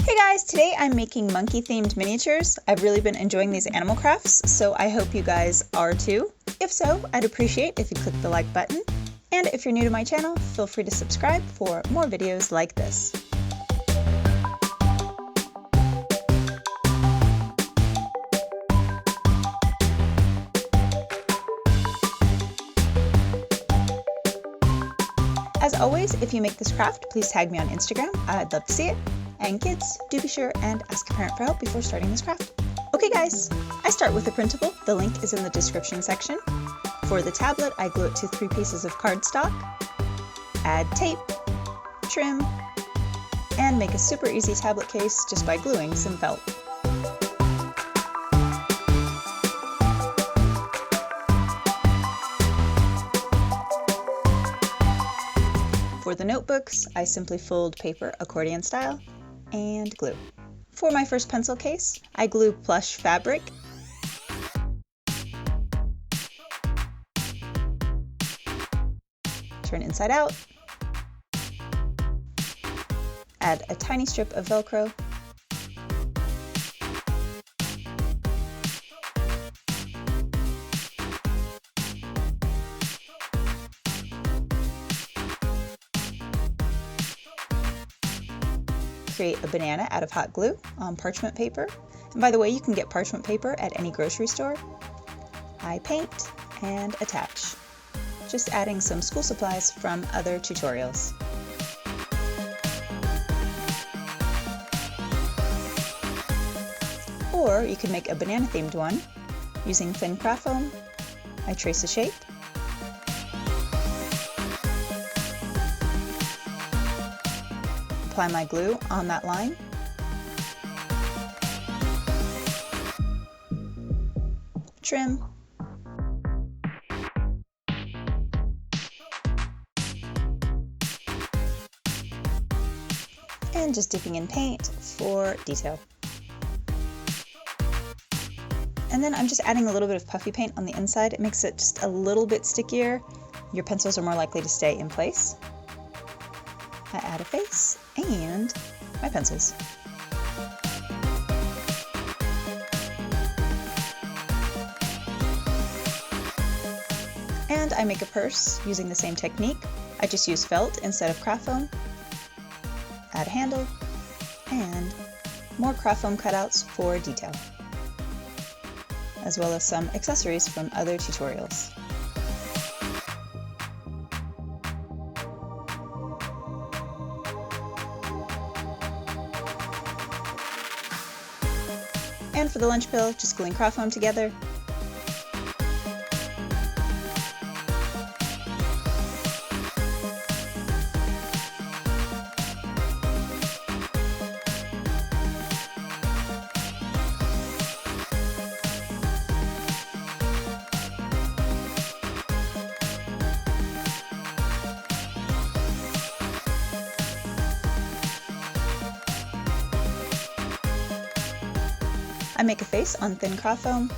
Hey guys, today I'm making monkey themed miniatures. I've really been enjoying these animal crafts, so I hope you guys are too. If so, I'd appreciate if you click the like button. And if you're new to my channel, feel free to subscribe for more videos like this. As always, if you make this craft, please tag me on Instagram. I'd love to see it. And kids, do be sure and ask a parent for help before starting this craft. Okay guys, I start with a printable. The link is in the description section. For the tablet, I glue it to 3 pieces of cardstock, add tape, trim, and make a super easy tablet case just by gluing some felt. For the notebooks, I simply fold paper accordion style and glue. For my first pencil case, I glue plush fabric turn inside out, add a tiny strip of Velcro, create a banana out of hot glue on parchment paper. And by the way, you can get parchment paper at any grocery store. I paint and attach, just adding some school supplies from other tutorials. Or you can make a banana themed one using thin craft foam. I trace a shape, apply my glue on that line, trim, and just dipping in paint for detail. And then I'm just adding a little bit of puffy paint on the inside. It makes it just a little bit stickier. Your pencils are more likely to stay in place. I add a face and my pencils. And I make a purse using the same technique. I just use felt instead of craft foam. Add a handle and more craft foam cutouts for detail, as well as some accessories from other tutorials. And for the Lunchpail, just gluing craft foam together. I make a face on thin craft foam.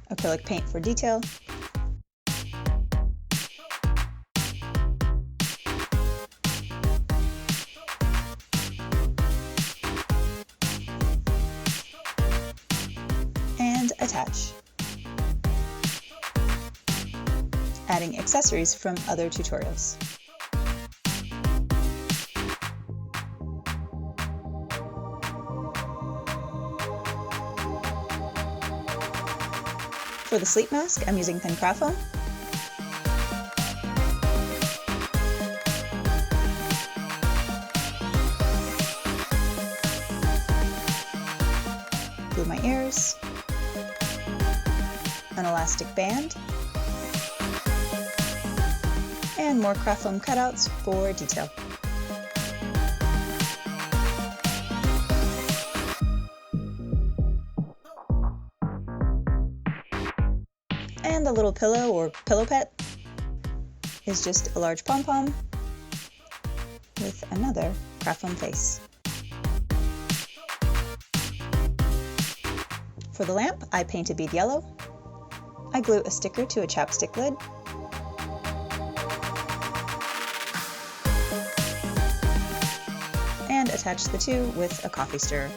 Acrylic paint for detail. And attach. Adding accessories from other tutorials. For the sleep mask, I'm using thin craft foam. Glue my ears, an elastic band, and more craft foam cutouts for detail. And the little pillow or pillow pet is just a large pom-pom with another craft foam face. For the lamp, I paint a bead yellow I glue a sticker to a chapstick lid. And attach the two with a coffee stirrer.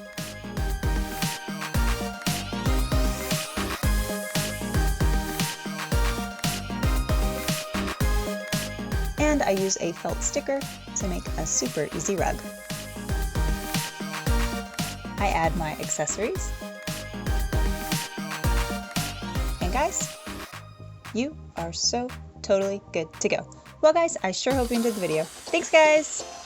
And I use a felt sticker to make a super easy rug. I add my accessories. And guys, you are so totally good to go. Well guys, I sure hope you enjoyed the video. Thanks guys!